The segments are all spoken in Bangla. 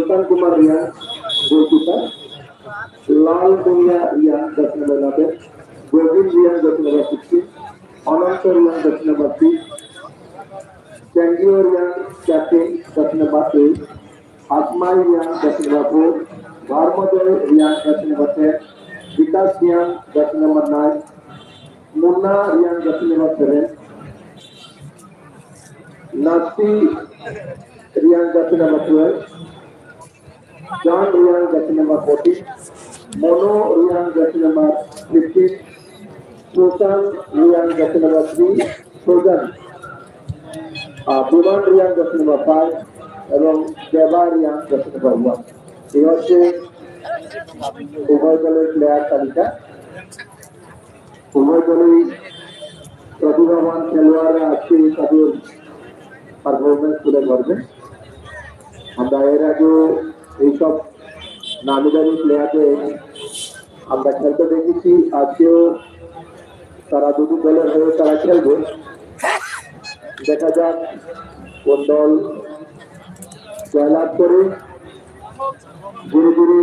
Sultan Kumar Rian, goalkeeper. Lal Dunia Rian, that's number 11. Govind Rian, that's number 16. Ananta Rian, that's number 3. Changio Rian, captain, that's number 8. Asmai Rian, that's number 4. Dharmodoy Rian, that's number 10. Vikas Rian, that's number 9. Munna Rian, that's number 7. Nasti Rian, that's number 12. John Rian, that's number 14. Mono Rian, that's number 15. Sultan Rian, that's number 3. Sultan. Biman Rian, that's number 5. এবং দেবা রিয়ান, that's number 1. এই হচ্ছে উভয় দলের প্লেয়ার তালিকা। উভয় দলেই প্রতিভাবান খেলোয়াড়রা আজকে তাদের পারফরমেন্স তুলে ধরবে। আমরা এর আগেও এইসব নামি দামি প্লেয়ারদের আমরা খেলতে দেখেছি, আজকেও তারা দুটো দলের হয়ে তারা খেলবে। দেখা যাক কোন দল জয়লাভ করে। ধীরে ধীরে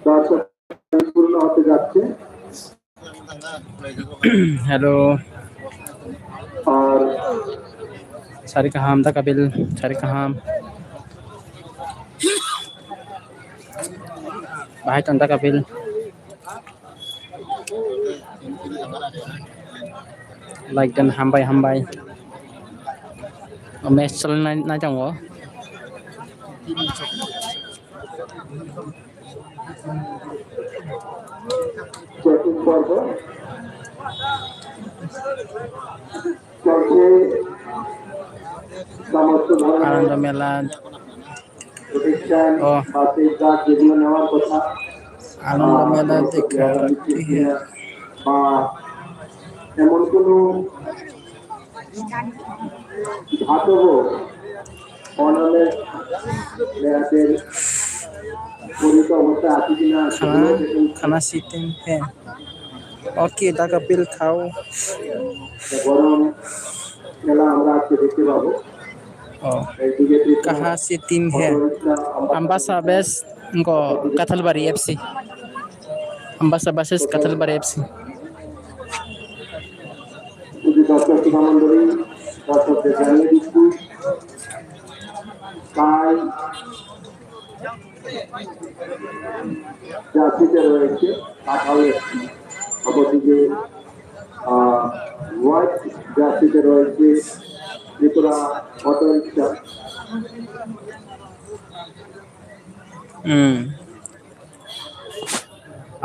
দর্শক পূর্ণ হতে যাচ্ছে। হ্যালো, আর cari kaham tak kabil, cari kaham bahai tanda kabil like dan hambai match chal na chang go checking পর্ব চলছে। সমস্ত ধরনের আনন্দ মেলা প্রতিষ্ঠান হাতে কাজ যেগুলো নেওয়ার কথা আনন্দ মেলা দেখা বা এমন কোনো ধাতব অনলের মেয়াদের পরিত অবস্থা আছে কিনা খানা সিটিং है ओके दा कपिल खाओ গরম খেলা আমরা আজকে দেখতে পাবো। कहाँ से टीम है अम्बासा बेस इनको कथलबारी एफसी अम्बासा बसेस कथलबारी एफसी দর্শক মন্ডলী দর্শকদের জানিয়ে দিচ্ছি তাই জার্সিতে রয়েছে কাঁঠাল এফসি, অপরদিকে হোয়াইট জার্সিতে রয়েছে ত্রিপুরা অটো রিক্সা।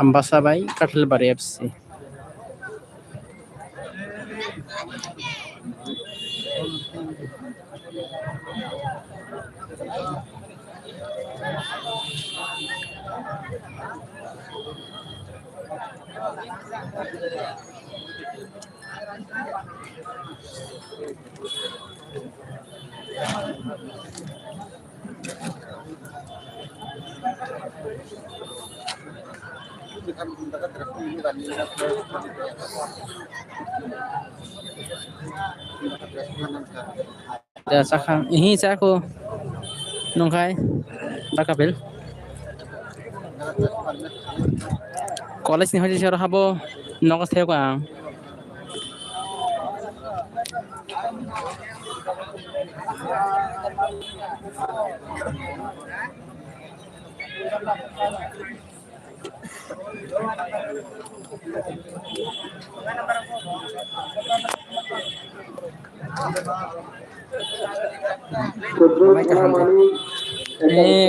अम्बासा बाई Kathalbari FC Ya sakang ini saya aku nongkai tak kapil college ni hoje sero habo nongos theo ka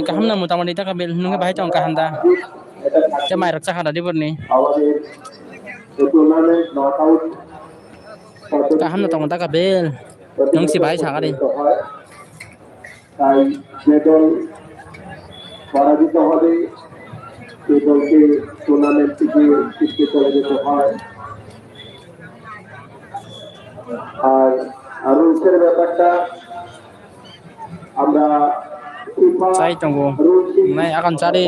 kaham na motamoti ta kabil nunge bahai chong kahanda cha mai raksa khada dibur ni kaham na tong ta kabil nung si bahai changa di তাই যে দল পরাজিত হবে সে দলকে টুর্নামেন্ট থেকে ছিটকে চলে যেতে হয়। আর রুলসের ব্যাপারটা আমরা চাই tunggu nai akan cari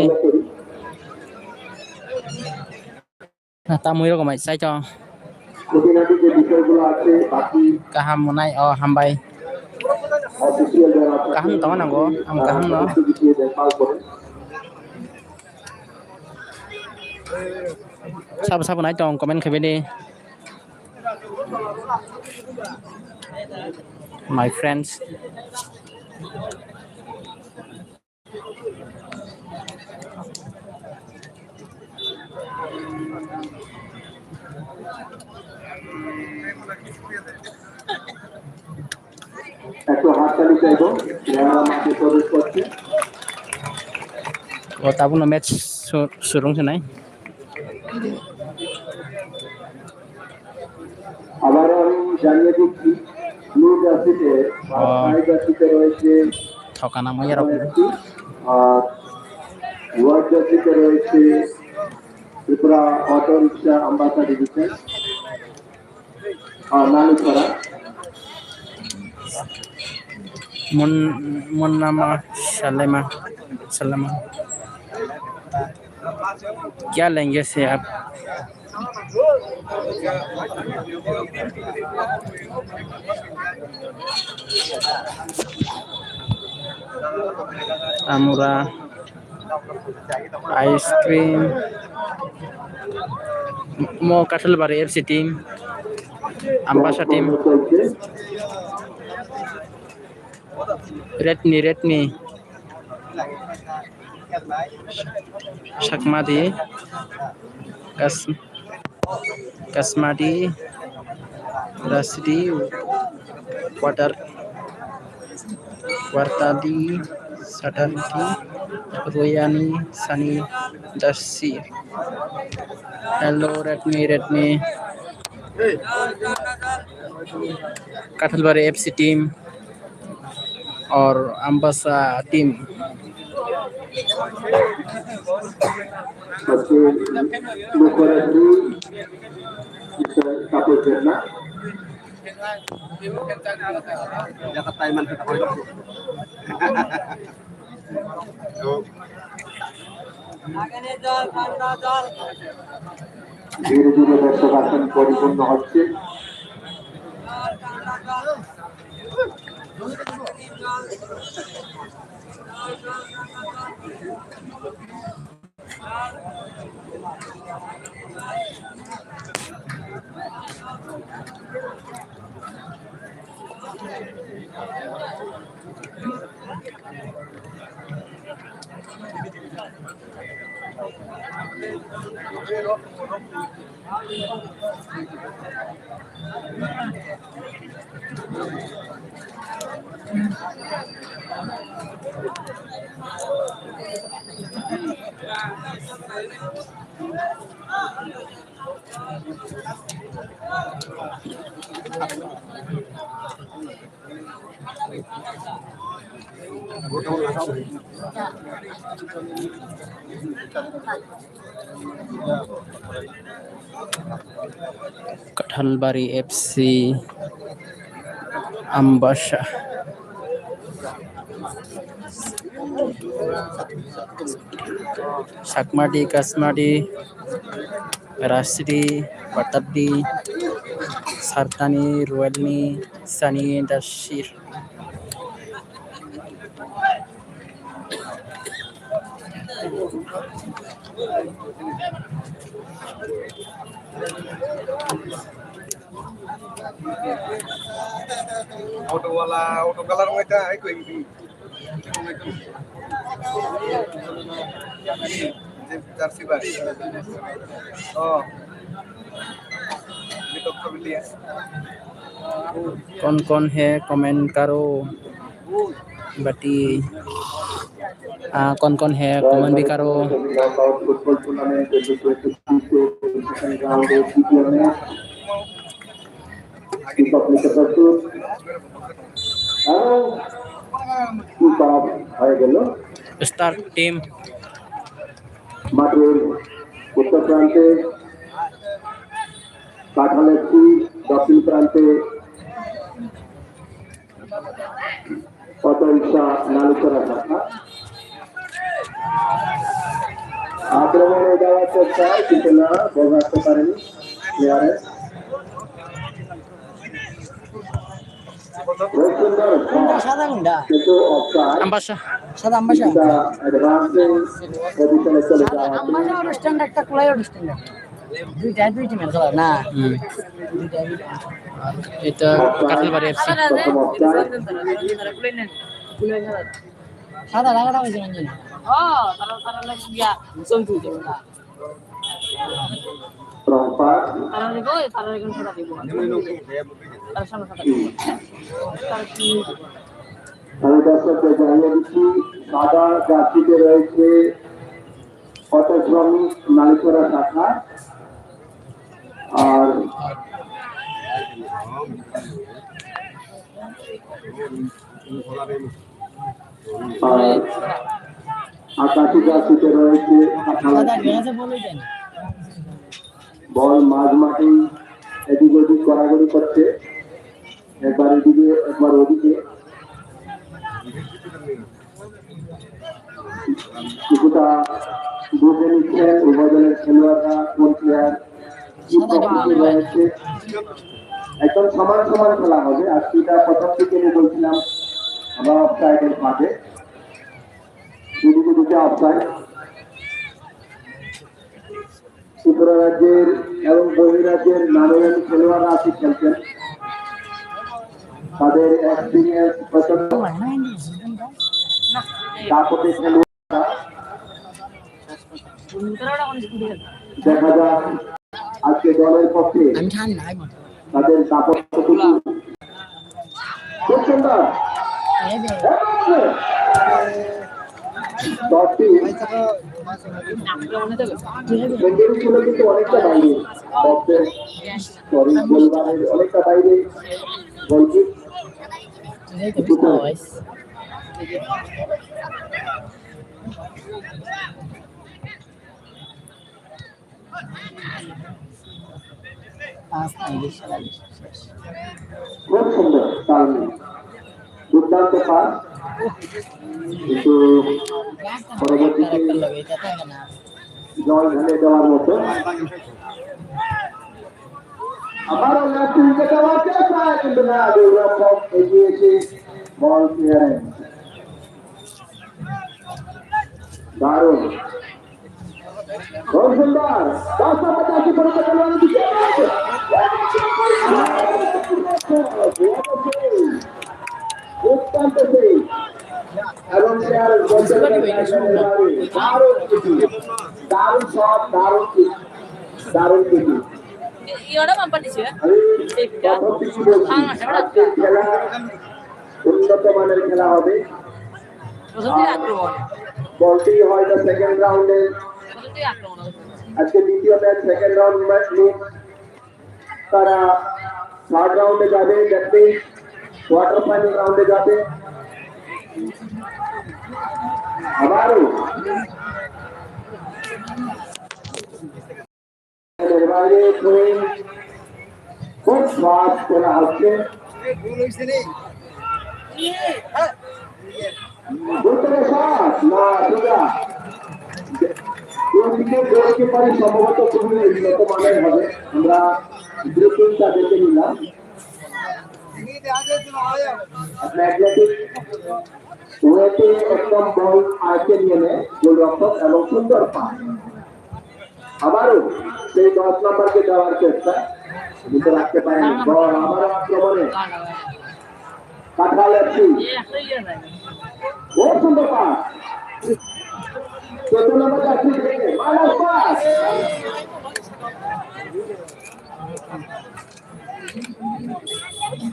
nah tamu itu kemai saya cho খুঁটিনাটি যে বিষয়গুলো আছে বাকি kaham munai oh hambai official যারা Kaham tahu nanggo, am kaham no. দিয়ে দেয় তারপরে Sabu naik dong, komen ke bini. My friends. একটু হাততালি চাইবো যারা মাঠে প্রবেশ করছে Oh, tabu no match surung sini. আবারও আমি জানিয়ে দিচ্ছি ব্লু জার্সিতে হোয়াইট জার্সিতে রয়েছে Thokan nama ya rok. আর হোয়াইট জার্সিতে রয়েছে Tripura auto rickshaw Ambassa division আর নানুছড়া Mun nama Salama. क्या लेंगे से आप? Amura ice cream mau Kathalbari FC team Ambasa team Redni Shakmadi Kasmadi Rasidi Wartadi Satanti Royani Sunny Dasi. Hello Redmi Kathalbari FC team और अम्बासा टीम ধীরে ধীরে দর্শক আসন পরিপূর্ণ হচ্ছে Kathalbari FC Ambasa Shakmadi Kasmadi Rasidi Watadi Sartani Ruelni Sani Dashir auto color में क्या है कोई भी जर्सी बार कौन है कमेंट करो बटी कौन है कमेंट भी करो फुटबॉल टूर्नामेंट राउंड হয়ে গেল स्टार टीम মাঠের উত্তর প্রান্তে কাঠালের দক্ষিণ প্রান্তে অটো রিক্সা নালুচড়া শাখা আক্রমণে যাওয়ার চেষ্টা কিন্তু না বসাতে পারেনি প্লেয়ারের बहुत सुंदर সাদা গুন্ডা কিন্তু অফসাইড আম্বাসা সাদা আম্বাসা এটা অ্যাডভান্সিং পজিশনে চলে যাওয়া হচ্ছে আম্বাসা ওর স্ট্যান্ডার্ড একটা কুলাই ওর স্ট্যান্ডার্ড দুই টিমের খেলা না এটা কাঁঠালবাড়ি এফসি প্রথম অফসাইড সাদা লাগাটা হয়েছে মানে তারা লাগিয়া ছবি তুলছে from pass তারা দেখো তারা এখন সাদা দিব তার সামনে সাদা তার কি আমি দর্শকদের জানিয়ে দিচ্ছি সাদা জার্সিতে রয়েছে পথশ্রমিক নালিকরা শাখা আর আকাশি জার্সিতে রয়েছে সাদা গেছে বলে দেন বল মাঝ মাঠে এদিক ওদিক গড়াগড়ি করছে একবার এদিকে একবার ওদিকে কিছুটা বুঝে নিচ্ছেন উভয় দলের খেলোয়াড়রা কোন প্লেয়ার কি প্রস্তুতি রয়েছে একদম সমান সমান খেলা হবে আর সেটা প্রথম থেকে আমি বলছিলাম আমরা অফসাইডের মাঠে দুদিকে দুটো অফসাইড ত্রিপুরা রাজ্যের এবং বহিরাজ্যের নামী খেলোয়াড়রা আসি খেলছেন তাদের এক্সপিরিয়েন্স প্রচন্ড তারপরে খেলোয়াড়রা দেখা যাক আজকে দলের পক্ষে আমি ঠান্ডা তাদের দাপটটুকু খুব সুন্দর দলটি সেঞ্চুরি ছিল কিন্তু অনেকটা বাইরে সরি গোলবারের অনেকটা বাইরে গোলকিপ খুব সুন্দর তালমি দুর্দান্ত পাস কিন্তু পরবর্তীতে জল ঢেলে দেওয়ার মতো আবারও লেফট উইকে দেওয়ার চেষ্টা কিন্তু না দুর্রকম এগিয়েছে বল ক্লিয়ারেন্স দারুণ খুব সুন্দর 10-85 পর্যন্ত খেলোয়াড় দিকে অত্যন্ত সেই এবং দারুণ সব দারুণ কিছু খেলা উন্নত মানের খেলা হবে বলটি হয়তো সেকেন্ড রাউন্ডে আজকে দ্বিতীয় match second round match league তারা থার্ড রাউন্ডে যাবে দেখতে কোয়ার্টার ফাইনাল রাউন্ডে যাবে আবারও বাইরে খুব ফাস্ট খেলা হচ্ছে সম্ভবত খুবই উন্নত মানের হবে আমরা গ্রুপিংটা দেখে নিলাম একদম বল আয়তে নিয়ে নেয় গোলরক্ষক এবং সুন্দর পাস আবারও সেই 10 নম্বরকে দেওয়ার চেষ্টা কিন্তু রাখতে পারেন বল আবারও আক্রমণে কাঁঠাল এফসি খুব সুন্দর পাস 14 নম্বর যাত্রী থেকে মাইনাস পাস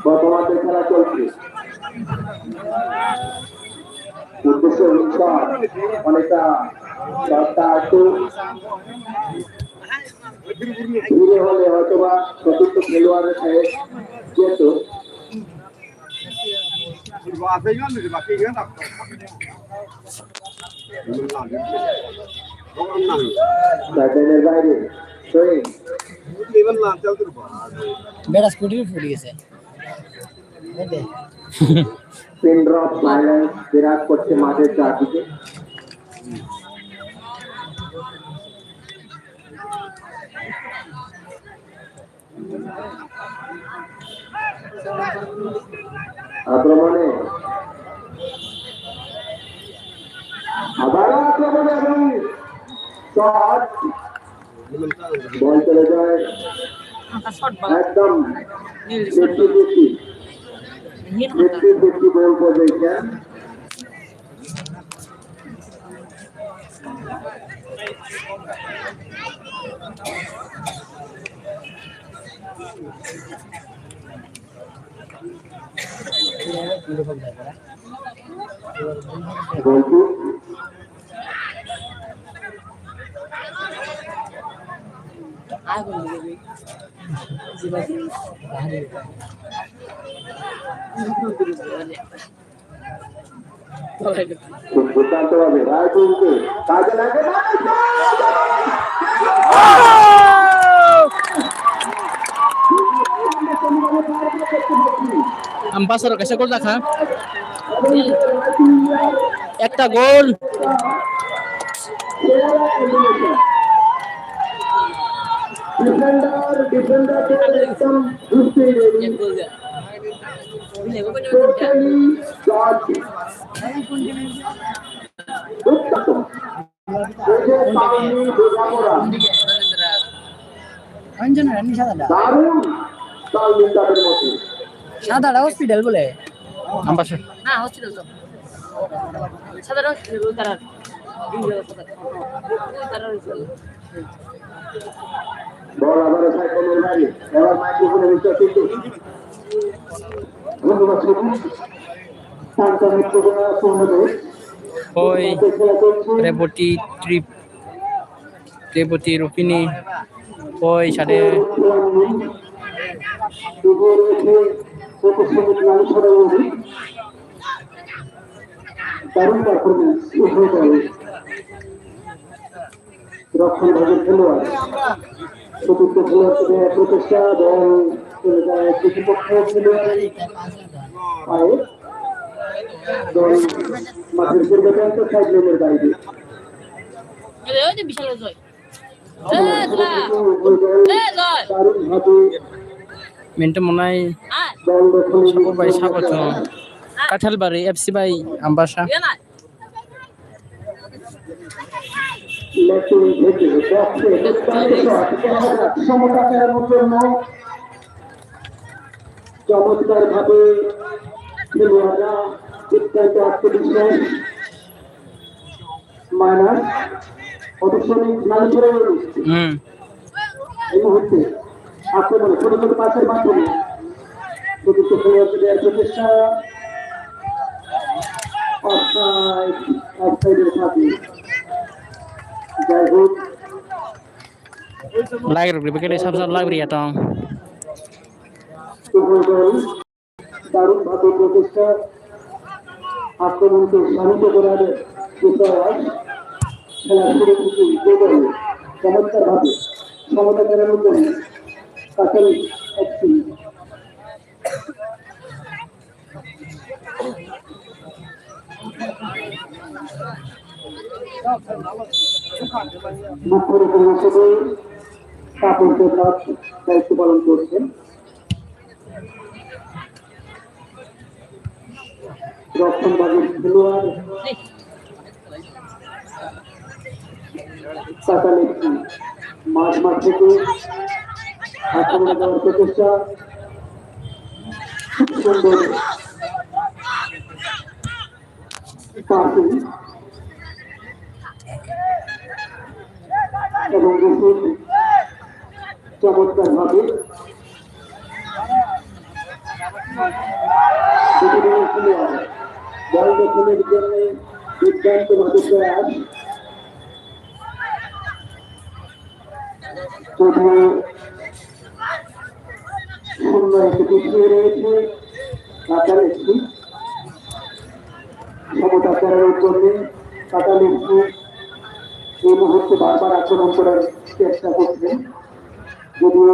বর্তমানে খেলা চলছে উদ্দেশ্য অনেকটা একটু ধীরে হলে হয়তো বা চতুর্থ খেলোয়াড়ের যেত বাইরে বেটা স্কুটি ফুটে গেছে পিন ড্রপ সাইলেন্স বিরাট করছে মাঠের চারদিকে আক্রমণে আবার আক্রমণে এবং শট বল চলে যায় শর্ট বল একদম নীল শর্ট বল 50-50 বল পজিশন গোলকিপ আগুন দিবি জিবাসি ভারী খুব দুর্দান্তভাবে রায়পুরকে কাজে লাগে না আম্পাসার কাছে গোল দেখা একটা গোল ডিফেন্ডার একদম বুঝতে দেরি টোটালি শট দারুণ তালমিল তাদের মধ্যে সাদাটা হসপিটাল বলে আম্পাসা না হসপিটাল তো সাধারণ হসপিটাল তারা বল আবার সাইকেলের বাড়ি এবার মাইক্রোফোনে বিষয় কিন্তু ধন্যবাদ সবুজ সান্তানের প্রোগ্রাম সম্বন্ধে ওই রেবতী রুপিনি ওই সাড়ে দারুণ পারফরমেন্স রক্ষণ ভাগের খেলোয়াড় চতুর্থ খেলোয়াড় প্রচেষ্টা এবং প্রতিপক্ষ খেলোয়াড় পায়ে দল মাঠের পূর্বে সাইড লাইনের বাইরে বিশাল জয় দারুণ ভাবে মিন্টু মনে হয় দল দখলে ভাই স্বাগত কাঁঠালবাড়ি এফসি ভাই আম্বাসা চমৎকার ভাবে খেলোয়াড়রা অত্যন্ত আত্মবিশ্বাস মাইনাস অবশ্যই খেলা করে এই মুহূর্তে আক্রমণে ছোট ছোট পাসের মাধ্যমে চতুর্থ খেলোয়াড়কে দেওয়ার প্রচেষ্টা অফসাইডের সাথে যাই হোক লাইক বিকেটে সবসময় লাইব্রেরি এটা উভয় দল দারুণ ভাবে প্রচেষ্টা আক্রমণকে শান্ত করার প্রয়াস খেলা শুরু থেকে দুদল চমৎকার ভাবে সমতা করানোর জন্য কাতাল একটি মুখ্যমন্ত্রী হিসেবে কাপড় প্রকাশ দায়িত্ব পালন করছেন রক্ষণ বাগের খেলোয়াড় কাতাল একটি মাঠ থেকে আক্রমণে দেওয়ার প্রচেষ্টা খুব সুন্দর পাসিং এবং চমৎকার ভাবে বল দখলের জন্য দুর্দান্ত ভাবে প্রয়াস তবুও শূন্য একটি পিছিয়ে রয়েছে কাতার একটি সমতা করার জন্য কাতার একটি এই মুহূর্তে বারবার আক্রমণ করার চেষ্টা করছেন যদিও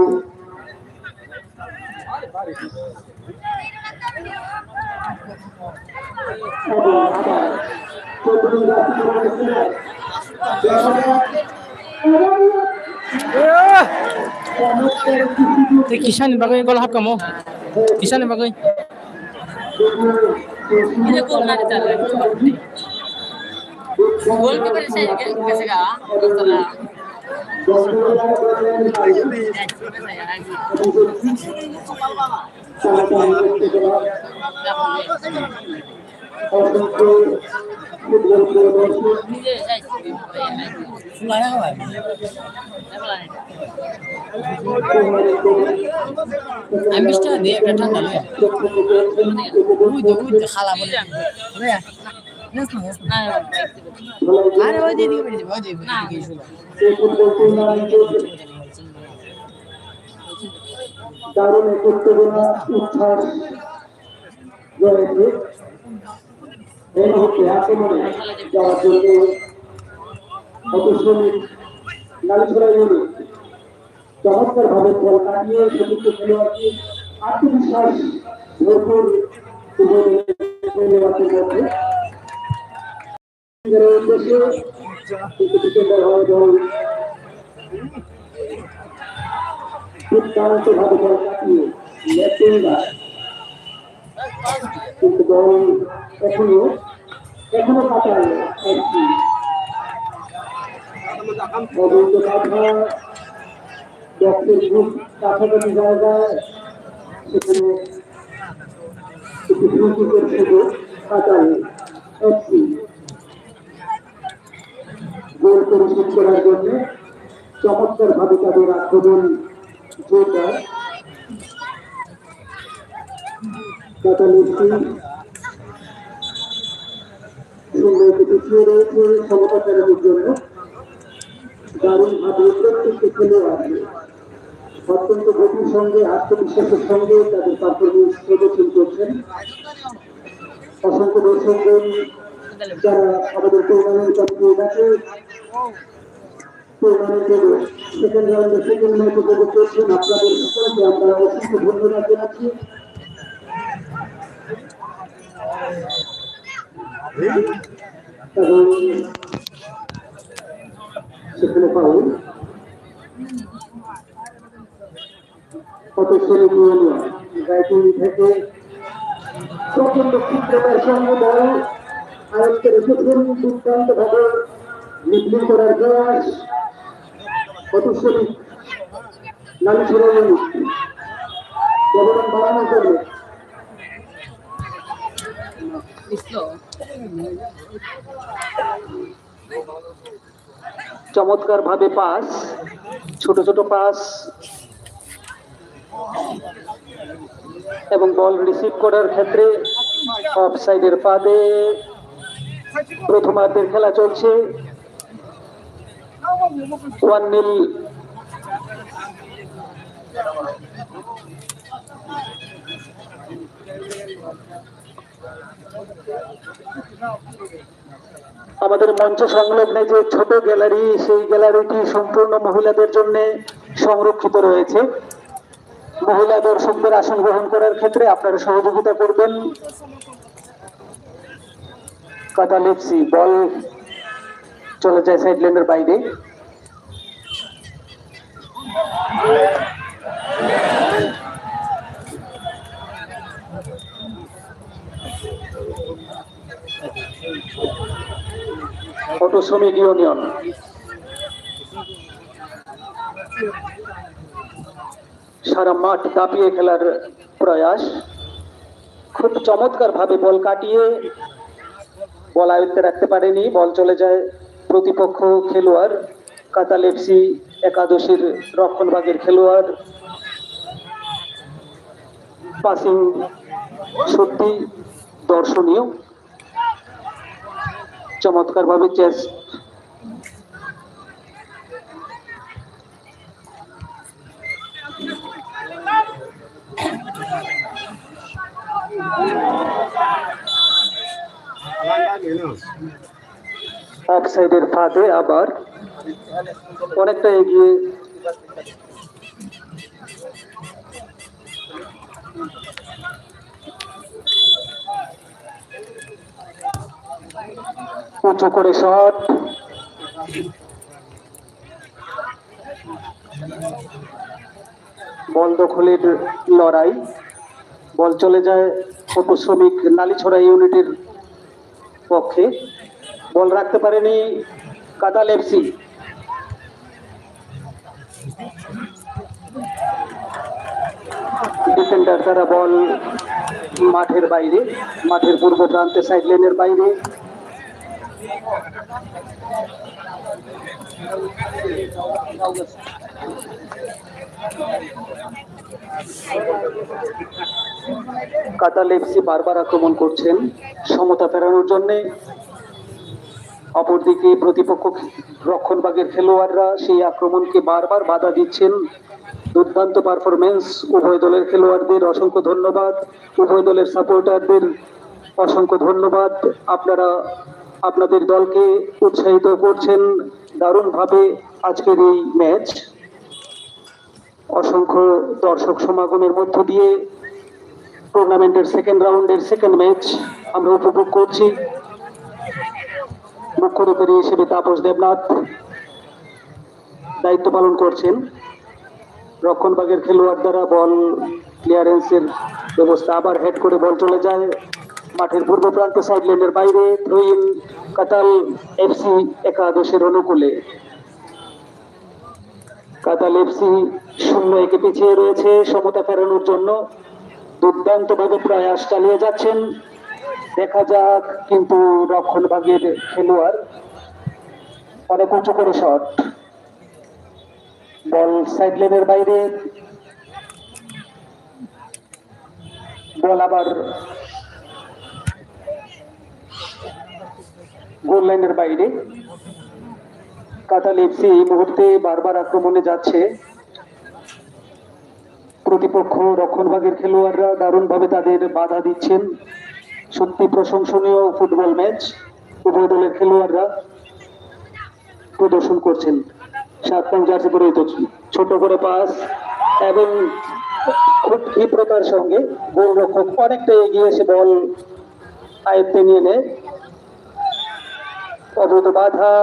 kisan bagay gol hap kamu kisan bagay Ini gol na di tala, gol berarti. Gol keeper saya कैसे का तला আমি মিষ্টি দিয়ে একটা ঠান্ডা লয় উই খালা বলে লয়া আরে ওই দিকে বেরিয়ে যাবে ওই দিকে শুনো দারুণ উত্তেজনা উচ্ছ্বাস রয়েছে এই মুহূর্তে আক্রমণে যাওয়ার জন্য অবশ্যই নালিছড়া ইউনিট চমৎকার ভাবে বল কাটিয়ে সমস্ত খেলোয়াড়কে আত্মবিশ্বাস ভরপুর খেলোয়াড়দের মধ্যে দুর্দান্ত ভাবে বল কাটিয়ে কিন্তু দল এখনো কাটায় একটি অবৈধ কাঠা বক্সের খুব কাছাকাছি জায়গায় সেখানে একটি সুযোগের সুযোগ কাটায় একটি গোল পরিশোধ করার জন্য চমৎকার ভাবে তাদের আক্রমণ জোরদার পিছিয়ে রয়েছে সমতা ফেরানোর জন্য দারুণ ভাবে প্রত্যেকটি খেলোয়াড় অত্যন্ত গতির সঙ্গে আত্মবিশ্বাসের সঙ্গে তাদের পারফরমেন্স প্রদর্শন করছেন। অসংখ্য দর্শকগণ যারা আমাদের টুর্নামেন্ট সেকেন্ড রাউন্ডে সেকেন্ড ম্যাচ উপভোগ করছেন, আপনাদের সকলকে আমরা অসংখ্য ধন্যবাদ জানাচ্ছি। এবং সেখানে পাউল কত শ্রমিক গাইতুল থেকে প্রচন্ড ক্ষিপ্রতার সঙ্গে বল আয়ত্তে রেখেছেন, দুর্দান্ত ভাবে লিডলিং করার প্রয়াস কত শ্রমিক নালিছড়া ইউনিট ব্যবধান বাড়ানোর জন্য চমৎকার ভাবে পাস, ছোট ছোট পাস এবং বল রিসিভ করার ক্ষেত্রে অফসাইডের ফাঁদে প্রথমার্ধের খেলা চলছে। 1-0 আমাদের মঞ্চ সংলগ্নে যে ছোট গ্যালারি, সেই গ্যালারিটি সম্পূর্ণ মহিলাদের জন্য সংরক্ষিত রয়েছে। মহিলা দর্শকদের আসন গ্রহণ করার ক্ষেত্রে আপনারা সহযোগিতা করবেন। কাতাল এফসি বল চলে যায় সাইড লাইনের বাইরে। অটো শ্রমিক ইউনিয়ন সারা মাঠ দাপিয়ে খেলার প্রয়াস, খুব চমৎকার ভাবে বল কাটিয়ে বল আয়ত্তে রাখতে পারেনি, বল চলে যায় প্রতিপক্ষ খেলোয়াড় কাতাল এফসি একাদশীর রক্ষণভাগের খেলোয়াড়। পাসিং সত্যি দর্শনীয়, চমৎকার ভাবে চেস্ট অফসাইডের ফাঁদে আবার অনেকটা এগিয়ে উঁচু করে শট, বল দখলের লড়াই, বল চলে যায় পটু শ্রমিক নালিছড়া ইউনিটের পক্ষে। বল রাখতে পারেনি কাতাল এফসি। ডিফেন্ডার দ্বারা বল মাঠের বাইরে, মাঠের পূর্ব প্রান্তে সাইড লাইনের বাইরে। কাতাল এফসি বারবার আক্রমণ করছেন সমতা ফেরানোর জন্য। অপরদিকে প্রতিপক্ষ রক্ষণভাগের খেলোয়াড়রা সেই আক্রমণকে বারবার বাধা দিচ্ছেন। দুর্দান্ত পারফরমেন্স উভয় দলের খেলোয়াড়দের, অসংখ্য ধন্যবাদ। উভয় দলের সাপোর্টারদের অসংখ্য ধন্যবাদ। আপনারা আপনাদের দলকে উৎসাহিত করছেন দারুণভাবে আজকের এই ম্যাচ। অসংখ্য দর্শক সমাগমের মধ্য দিয়ে টুর্নামেন্টের সেকেন্ড রাউন্ডের সেকেন্ড ম্যাচ আমরা উপভোগ করছি। মুখ্য রেফারি হিসেবে তাপস দেবনাথ দায়িত্ব পালন করছেন। রক্ষণভাগের খেলোয়াড় দ্বারা বল ক্লিয়ারেন্সের ব্যবস্থা, আবার হেড করে বল চলে যায় মাঠের পূর্ব প্রান্তে সাইড লাইনের বাইরে। থ্রো ইন কাতাল এফসি একাদশের অনুকূলে। কাতাল এফসি 0-1 পিছিয়ে রয়েছে সমতা ফেরানোর জন্য। দুর্দান্ত ভাবে প্রয়াস চালিয়ে যাচ্ছেন। দেখা যাক কিন্তু রক্ষণভাগের খেলোয়াড় অনেক উঁচু করে শট, বল সাইড লাইনের বাইরে। বল আবার গোল লাইনের বাইরে। কাতাল এফসি এই মুহূর্তে বারবার আক্রমণে যাচ্ছে। প্রতিপক্ষ রক্ষণভাগের খেলোয়াড়রা দারুণভাবে তাদের বাধা দিচ্ছেন। সত্যি প্রশংসনীয় ফুটবল ম্যাচ উভয় দলের খেলোয়াড়রা প্রদর্শন করছেন। 7 নং জার্সি পরিহিত ছোট করে পাস এবং খুব ক্ষিপ্রতার সঙ্গে গোলরক্ষক অনেকটা এগিয়ে এসে বল আয়ত্তে নিয়ে নেয়। অবৈধ বাধা,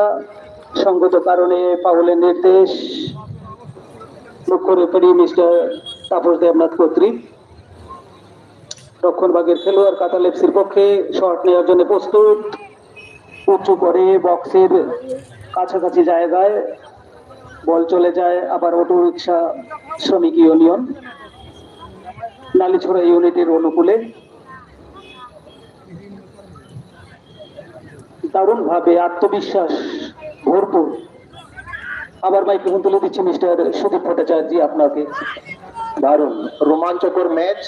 সঙ্গত কারণে ফাউলের নির্দেশ মুখ্য রেফারি মিস্টার তাপস দেবনাথ কর্তৃক। রক্ষণভাগের খেলোয়াড় কাতাল এফসির পক্ষে শট নেওয়ার জন্য প্রস্তুত। উঁচু করে বক্সের কাছাকাছি জায়গায় বল চলে যায় আবার অটো রিক্সা শ্রমিক ইউনিয়ন নালিছড়া ইউনিটের অনুকূলে। দারুণ ভাবে আত্মবিশ্বাস ভরপুর। আবার মাইক্রোফোন তুলে দিচ্ছি মিস্টার সুদীপ ভট্টাচার্য, আপনাকে। দারুণ রোমাঞ্চকর ম্যাচ,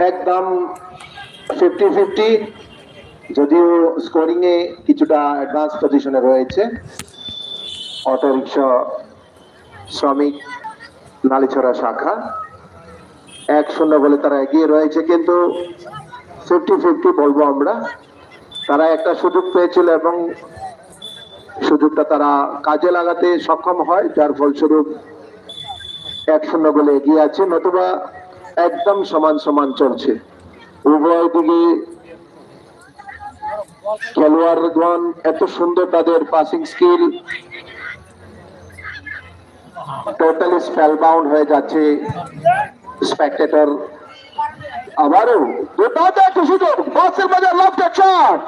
একদম 50-50, যদিও স্কোরিং এ কিছুটা অ্যাডভান্স পজিশনে রয়েছে অটো রিক্সা শ্রমিক নালিছড়া শাখা। 1-0 বলে তারা এগিয়ে রয়েছে, কিন্তু 50-50 বলবো আমরা। তারা একটা সুযোগ পেয়েছিল এবং সুযোগটা তারা কাজে লাগাতে সক্ষম হয়, যার ফলস্বরূপ 1-0 বলে এগিয়ে আছে। নতুবা একদম সমান সমান চলছে। উভয় দিকে খেলোয়াড়গণ এত সুন্দর তাদের পাসিং স্কিল, টোটালি স্পেলবাউন্ড হয়ে যাচ্ছে স্পেকটেটর। আবারও দুর্দান্ত একটা সুযোগ, বক্সের মধ্যে লফটেড শট,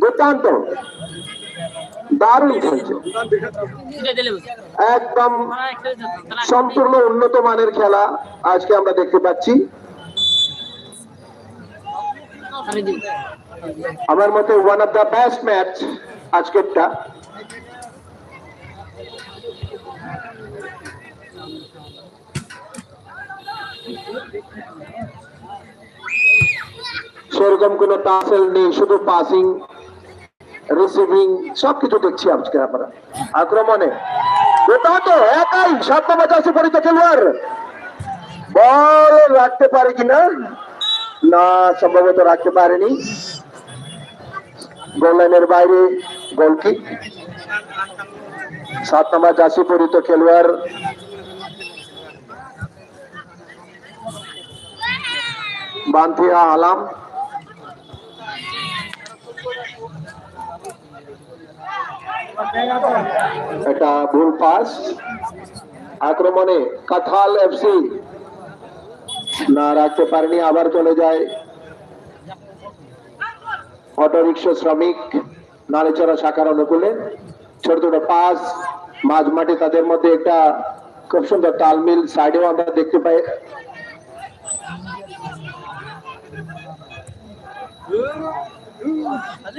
দুর্দান্ত, দারুণ খেলছে। একদম সম্পূর্ণ উন্নত মানের খেলা আজকে আমরা দেখতে পাচ্ছি। আমার মতে one of the best match আজকেরটা। সেরকম কোন টাসেল নেই, শুধু পাসিং, রিসিভিং সবকিছু দেখছি আজকে আমরা। আক্রমণে দুর্দান্ত একাই 7 নম্বর জার্সি পরিহিত খেলোয়াড় বল রাখতে পারে কিনা, না সম্ভবত রাখতে পারেনি। গোল লাইনের বাইরে গোল কিক। 7 নম্বর জার্সি পরিহিত খেলোয়াড় বান্থিয়া আলাম। একটা ভুল পাস, আক্রমণে কাঁঠাল এফসি না রাখতে পারেনি, আবার চলে যায় অটোরিক্সা শ্রমিক নারীচড়া শাখার অনুকূলে। ছোট ছোট পাস মাঝ মাঠে, তাদের মধ্যে একটা খুব সুন্দর তালমিল সাইডেও আমরা দেখতে পাই।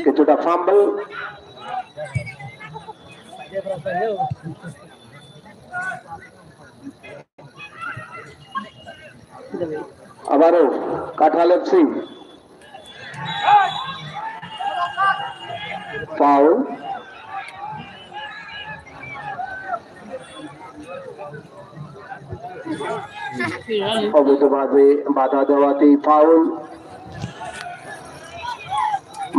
কিছুটা ফাম্বল, আবারও কাঁঠাল এফসি ফাউল। অবৈধভাবে বাধা দেওয়াতেই ফাউল।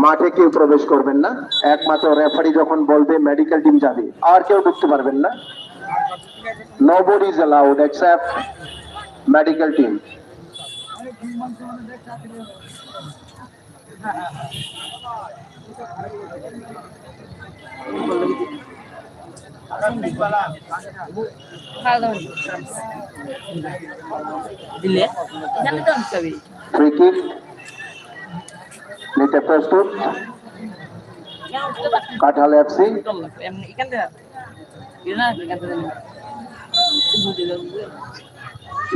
মাঠে কেউ প্রবেশ করবেন না, একমাত্র রেফারি যখন বলবে মেডিকেল টিম যাবে, আর কেউ ঢুকতে পারবেন না। Nobody is allowed except medical team. Free kick নিতে প্রস্তুত কাঁঠাল এফসি।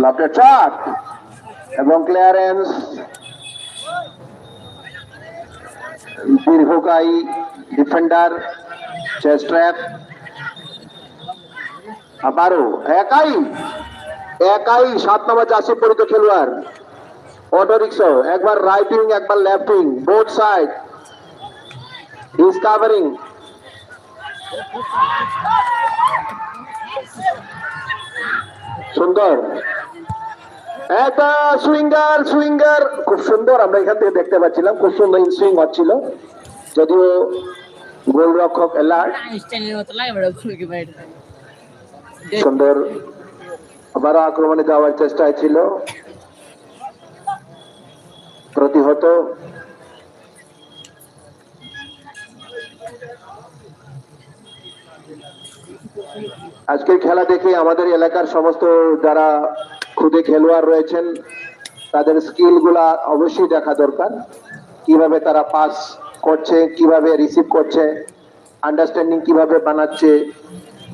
লাফটার ট্রাক এবং ক্লিয়ারেন্স, দীর্ঘকায়ী ডিফেন্ডার চেস্ট ট্র্যাপ। আবারও একাই 7 নম্বর জার্সি পরিহিত খেলোয়াড় অটোরিক্সা, একবার রাইট উইং একবার left wing, both side is covering. সুন্দর একটা সুইঙ্গার খুব সুন্দর, আমরা এখান থেকে দেখতে পাচ্ছিলাম খুব সুন্দর সুইং হচ্ছিল, যদিও গোলরক্ষক অ্যালার্ট। সুন্দর আবারও আক্রমণে যাওয়ার চেষ্টায় ছিল, প্রতিহত। আজকের খেলা দেখে আমাদের এলাকার সমস্ত যারা খুদে খেলোয়াড় রয়েছেন তাদের স্কিল গুলা অবশ্যই দেখা দরকার, কিভাবে তারা পাস করছে, কিভাবে রিসিভ করছে, আন্ডারস্ট্যান্ডিং কিভাবে বানাচ্ছে,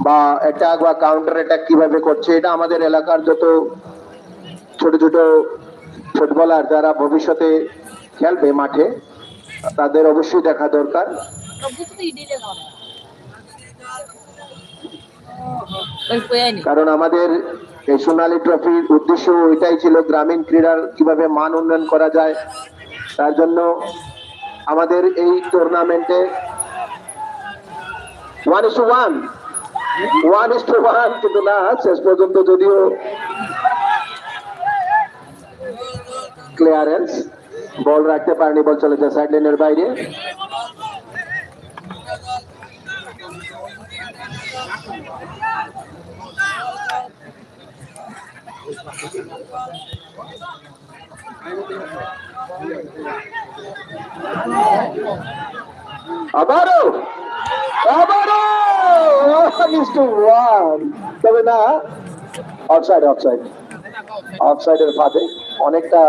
বা অ্যাটাক বা কাউন্টার অ্যাটাক কিভাবে করছে। এটা আমাদের এলাকার যত ছোট ছোট ফুটবলার যারা ভবিষ্যতে খেলবে মাঠে, তাদের অবশ্যই দেখা দরকার। কারণ আমাদের এই সোনালী ট্রফির উদ্দেশ্য এটাই ছিল, গ্রামীণ ক্রীড়ার কিভাবে মান উন্নয়ন করা যায়। তার জন্য আমাদের এই টুর্নামেন্টে 1:1 কিন্তু না, শেষ পর্যন্ত যদিও ক্লিয়ারেন্স, বল রাখতে পারেনি, বল চলে যায় সাইড লাইনের বাইরে। আবারও তবে না, অফসাইডের ফাঁদে অনেকটা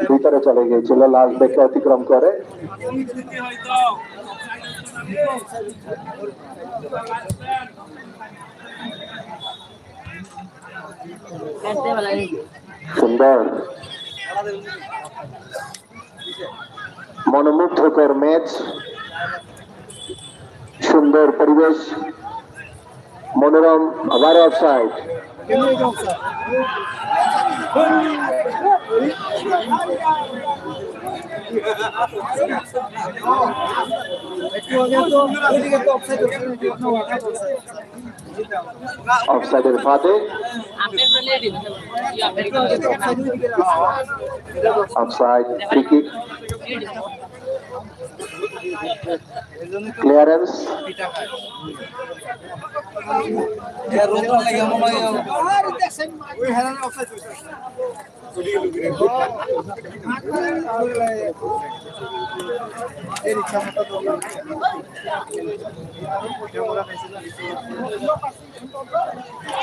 ভিতরে চলে গিয়েছিল, লাস্ট ব্রেকে অতিক্রম করে। সুন্দর মনোমুগ্ধকর ম্যাচ, সুন্দর পরিবেশ, মনোরম। আবার অফসাইড, অফসাইডের ফাঁদে, offside, free kick. Clearance,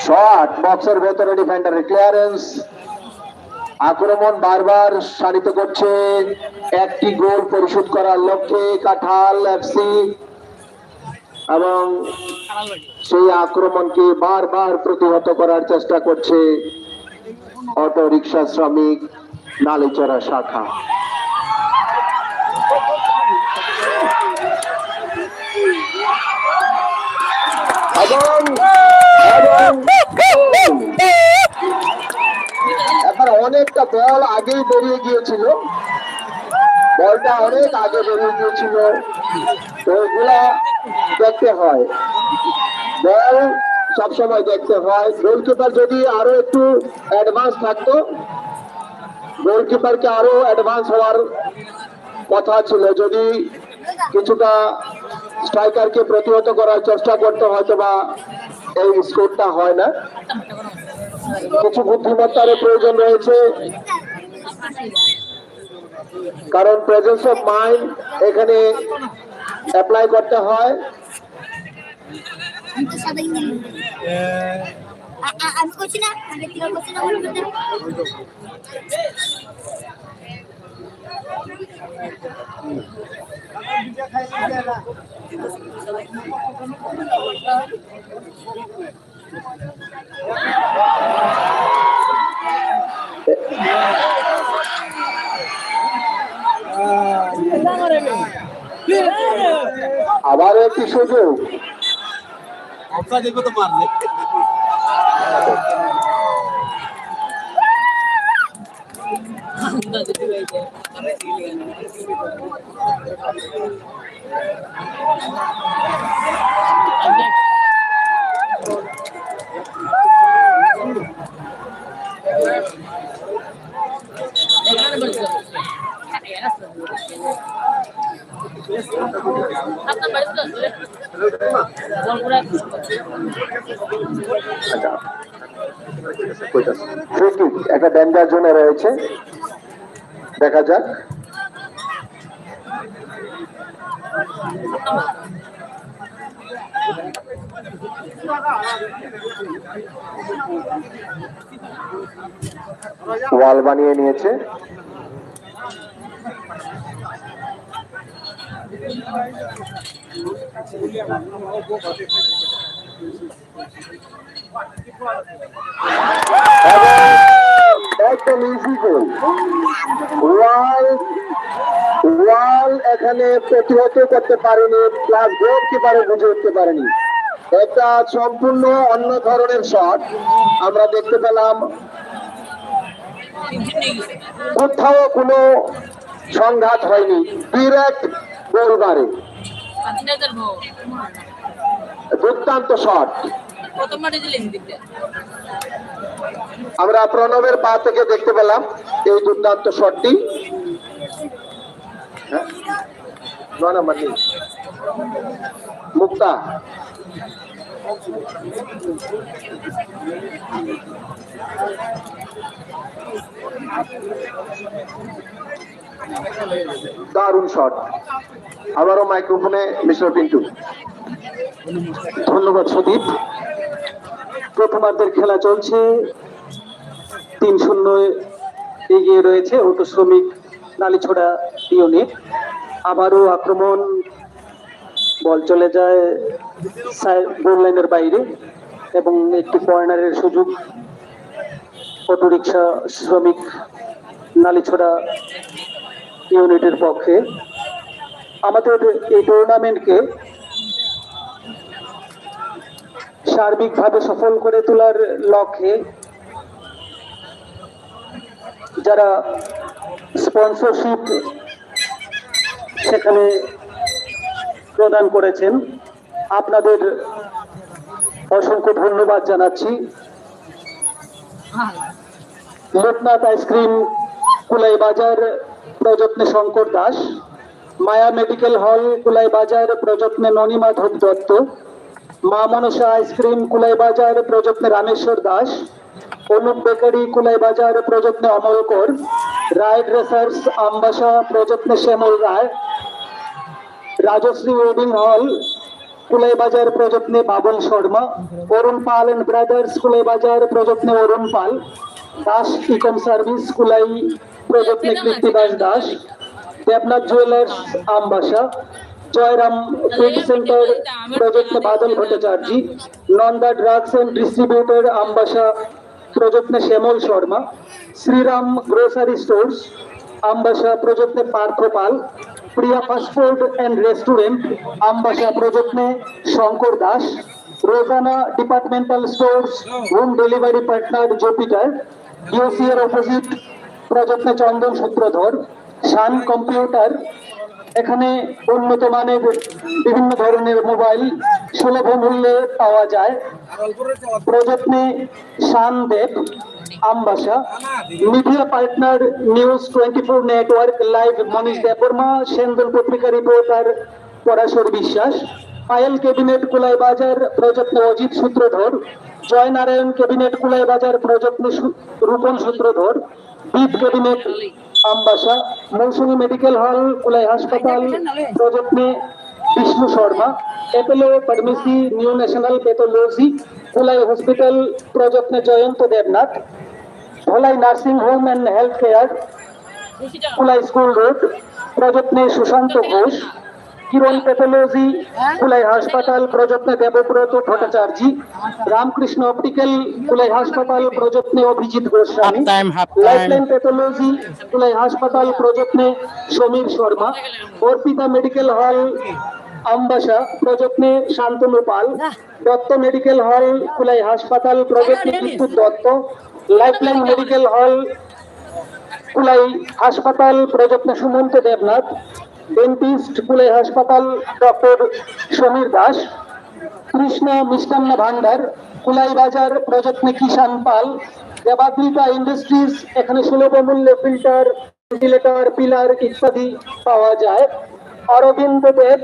shot বক্সের ভেতরে ডিফেন্ডারের ক্লিয়ারেন্স। আক্রমণ বারবার সারিত করছে একটি গোল পরিশোধ করার লক্ষ্যে কাঁঠাল এফসি, এবং সেই আক্রমণকে বারবার প্রতিহত করার চেষ্টা করছে অটো রিক্সা শ্রমিক নালিচড়া শাখা। এবার অনেকটা বল আগেই বেরিয়ে গিয়েছিল, বলটা অনেক আগে বেরিয়ে গিয়েছিল, তো এগুলা দেখতে হয়, বল সবসময় দেখতে হয়। গোলকিপার যদি আরো একটু অ্যাডভান্স থাকতো, গোলকিপারকে আরো অ্যাডভান্স হওয়ার কথা ছিল, যদি কিছুটা স্ট্রাইকারকে প্রতিহত করার চেষ্টা করতে হয়তো বা এই স্কোরটা হয় না। কিছু বুদ্ধিমত্তার প্রয়োজন রয়েছে, কারণ প্রেজেন্স অফ মাইন্ড এখানে অ্যাপ্লাই করতে হয়। আমি করছি না, আমি কি করছি না বলতে আবার একটি সুযোগ, একটা ডেঞ্জার জোনে রয়েছে, দেখা যাক। ওয়াল বানিয়ে নিয়েছে, একদম ইজি গোল। ওয়াল এখানে প্রতিহত করতে পারেনি, প্লাস গোলকিপারও বুঝে উঠতে পারেনি। একটা সম্পূর্ণ অন্য ধরনের শট আমরা দেখতে পেলাম, কোথাও কোনো সংঘাত হয়নি, ডিরেক্ট গোলবারে দুর্দান্ত শট। আমরা প্রণবের পা থেকে দেখতে পেলাম এই দুর্দান্ত শটটি। মুক্তা দারুণ শট। আবারও মাইক্রোফোনে মিস্টার পিন্টু। ধন্যবাদ সুদীপ। প্রথমার্ধের খেলা চলছে, 3-0 এগিয়ে রয়েছে অটো শ্রমিক নালিছড়া ইউনিট। আবারও আক্রমণ, বল চলে যায় গোল লাইনের বাইরে এবং একটি কর্নারের সুযোগ অটো রিক্সা শ্রমিক নালিছড়া ইউনিটের পক্ষে। আমাদের এই টুর্নামেন্টকে সার্বিকভাবে সফল করে তোলার লক্ষ্যে যারা স্পন্সরশিপ সেখানে প্রদান করেছেন, আপনাদের অসংখ্য ধন্যবাদ জানাচ্ছি। লোকনাথ আইসক্রিম, কুলাই বাজার, প্রযত্নে শঙ্কর দাস, মায়া মেডিকেল হল কুলাই বাজার প্রযত্নে ননী মাধব দত্ত, মা মনসা আইসক্রিম কুলাই বাজার প্রযত্নে রামেশ্বর দাস, অনুপ বেকারি কুলাই বাজার প্রযত্নে অমল কর, রায় ড্রেসার্স আমবাসা প্রযত্নে শ্যামল রায়, রাজশ্রী ওয়েডিং হল কুলাই বাজার প্রযত্নে বাবন শর্মা, অরুণ পাল এন্ড ব্রাদার্স কুলাই বাজার প্রযত্নে অরুণ পাল, দাস ইকম সার্ভিস কুলাই প্রযত্নে Krittibas Das, Debnath jewellers Ambassa, Jayram feed centre প্রযত্নে Badal Bhattacharya, Nanda drugs and distributor Ambassa প্রযত্নে শ্যামল শর্মা, শ্রীরাম গ্রোসারি স্টোর্স আমবাসা প্রযত্নে Partha Pal, Priya fast food and restaurant Ambassa প্রযত্নে Shankar Das, Rozana departmental stores home delivery partner Jupiter, DOCR opposite প্রযত্নে চন্দন সূত্রধর, শান কম্পিউটার এখানে উন্নত মানের বিভিন্ন ধরনের মোবাইল সুলভ মূল্যে পাওয়া যায় প্রযত্নে Shan Deb Ambassa, media partner news 24 network live Manish Debbarma, সেন্দল পত্রিকা রিপোর্টার পরাশর বিশ্বাস, পায়েল ক্যাবিনেট কুলাই বাজার প্রযত্নে অজিত সূত্রধর, জয়নারায়ণ ক্যাবিনেট কুলাই বাজার প্রযত্নে Rupan Sutradhar, bit cabinet Ambassa, Mousumi medical hall Kulai হাসপাতাল প্রযত্নে Bishnu Sharma, Apollo pharmacy new national pathology Kulai hospital প্রযত্নে Jayanta Debnath, Dhalai nursing home and health care Kulai school road প্রযত্নে সুশান্ত ঘোষ, কিরণ প্যাথোলজি কুলাই হাসপাতাল প্রযত্নে দেবব্রত ভট্টাচার্য, রামকৃষ্ণ অপটিক্যাল কুলাই হাসপাতাল প্রযত্নে অভিজিৎ গোস্বামী, লাইফলাইন প্যাথোলজি কুলাই হাসপাতাল প্রযত্নে সমীর শর্মা, অর্পিতা মেডিকেল হল আমবাসা প্রযত্নে শান্তনু পাল, দত্ত মেডিকেল হল কুলাই হাসপাতাল প্রযত্নে বিদ্যুৎ Dutta, lifeline medical hall Kulai হাসপাতাল প্রযত্নে সুমন্ত দেবনাথ, ডেন্টিস্ট কুলাই হাসপাতাল ডক্টর সমীর দাস, কৃষ্ণা মিষ্টান্ন ভান্ডার কুলাই বাজার প্রযত্নে কিষান পাল, দেবাদ্রিতা ইন্ডাস্ট্রিজ এখানে সুলভ মূল্যে ফিল্টার ভেন্টিলেটর পিলার ইত্যাদি পাওয়া যায়, অরবিন্দ দেব